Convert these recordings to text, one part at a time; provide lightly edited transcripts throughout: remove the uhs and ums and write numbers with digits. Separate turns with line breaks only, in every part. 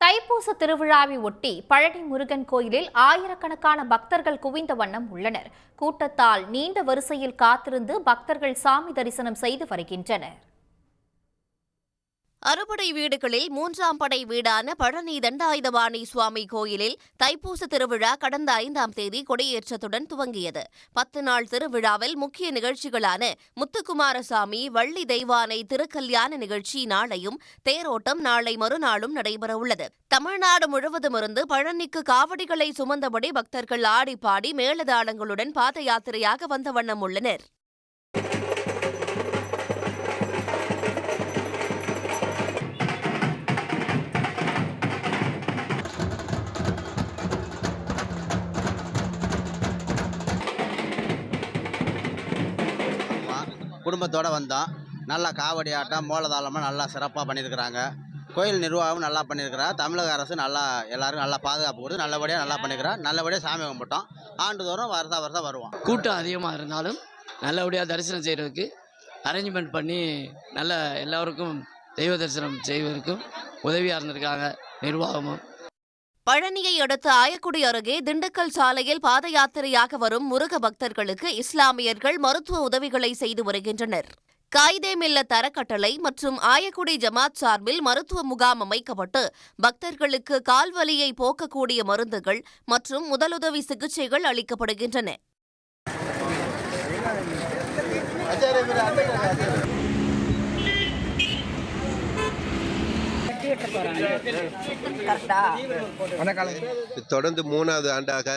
தைப்பூச திருவிழாவை ஒட்டி பழனி முருகன் கோயிலில் ஆயிரக்கணக்கான பக்தர்கள் குவிந்த வண்ணம் உள்ளனர். கூட்டத்தால் நீண்ட வரிசையில் காத்திருந்து பக்தர்கள் சாமி தரிசனம் செய்து வருகின்றனர்.
அறுபடை வீடுகளில் மூன்றாம் படை வீடான பழனி தண்டாயுதபாணி சுவாமி கோயிலில் தைப்பூச திருவிழா கடந்த 5ஆம் தேதி கொடியேற்றத்துடன் துவங்கியது. 10 நாள் திருவிழாவில் முக்கிய நிகழ்ச்சிகளான முத்துக்குமாரசாமி, வள்ளி தெய்வானை திருக்கல்யாண நிகழ்ச்சி நாளையும், தேரோட்டம் நாளை மறுநாளும் நடைபெறவுள்ளது. தமிழ்நாடு முழுவதுமிருந்து பழனிக்கு காவடிகளை சுமந்தபடி பக்தர்கள் ஆடிப்பாடி மேளதாளங்களுடன் பாத யாத்திரையாக வந்த வண்ணம் உள்ளனர்.
குடும்பத்தோடு வந்தோம். நல்லா காவடி ஆட்டம், மோளதாளமாக நல்லா சிறப்பாக பண்ணியிருக்கிறாங்க. கோயில் நிர்வாகமும் நல்லா பண்ணியிருக்கிறாங்க. தமிழக அரசு நல்லா எல்லாருக்கும் நல்லா பாதுகாப்பு கொடுத்து நல்லபடியாக நல்லா பண்ணியிருக்கிறோம். நல்லபடியாக சாமி கும்பிட்டோம். ஆண்டுதோறும் வருஷம் வருவோம்.
கூட்டம் அதிகமாக இருந்தாலும் நல்லபடியாக தரிசனம் செய்கிறதுக்கு அரேஞ்ச்மெண்ட் பண்ணி நல்ல எல்லோருக்கும் தெய்வ தரிசனம் செய்வதற்கும் உதவியாக இருந்திருக்காங்க நிர்வாகமும்.
பழனியை அடுத்து ஆயக்குடி அருகே திண்டுக்கல் சாலையில் பாத யாத்திரையாக வரும் முருக பக்தர்களுக்கு இஸ்லாமியர்கள் மருத்துவ உதவிகளை செய்து வருகின்றனர். காயிதே மில்லத் அறக்கட்டளை மற்றும் ஆயக்குடி ஜமாத் சார்பில் மருத்துவ முகாம் அமைக்கப்பட்டு பக்தர்களுக்கு கால்வலியை போக்கக்கூடிய மருந்துகள் மற்றும் முதலுதவி சிகிச்சைகள் அளிக்கப்படுகின்றன.
தொடர்ந்து 3வது ஆண்டாக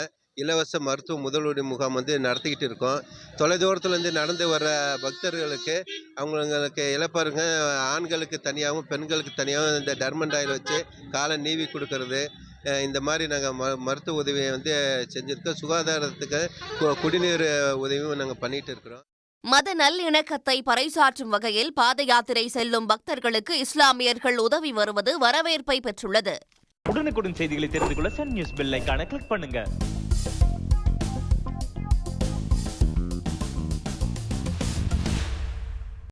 இலவச மருத்துவ முதலுதவி முகாம் நடத்திக்கிட்டு இருக்கோம். தொலைதூரத்துலேருந்து நடந்து வர பக்தர்களுக்கு அவங்களுக்கு இழப்பாருங்க, ஆண்களுக்கு தனியாகவும் பெண்களுக்கு தனியாகவும் இந்த டர்மண்ட் ஆயில் வச்சு காலை நீவி கொடுக்கறது, இந்த மாதிரி நாங்கள் மருத்துவ உதவியை செஞ்சுருக்கோம். சுகாதாரத்துக்கு குடிநீர் உதவியும் நாங்கள் பண்ணிகிட்டு இருக்கிறோம்.
மத நல்லிணக்கத்தை பறைசாற்றும் வகையில் பாத யாத்திரை செல்லும் பக்தர்களுக்கு இஸ்லாமியர்கள் உதவி வருவது வரவேற்பை பெற்றுள்ளது.
உடனுக்குடன் செய்திகளை தெரிந்து கொள்ள சன் நியூஸ் பெல் ஐகானை கிளிக் பண்ணுங்க.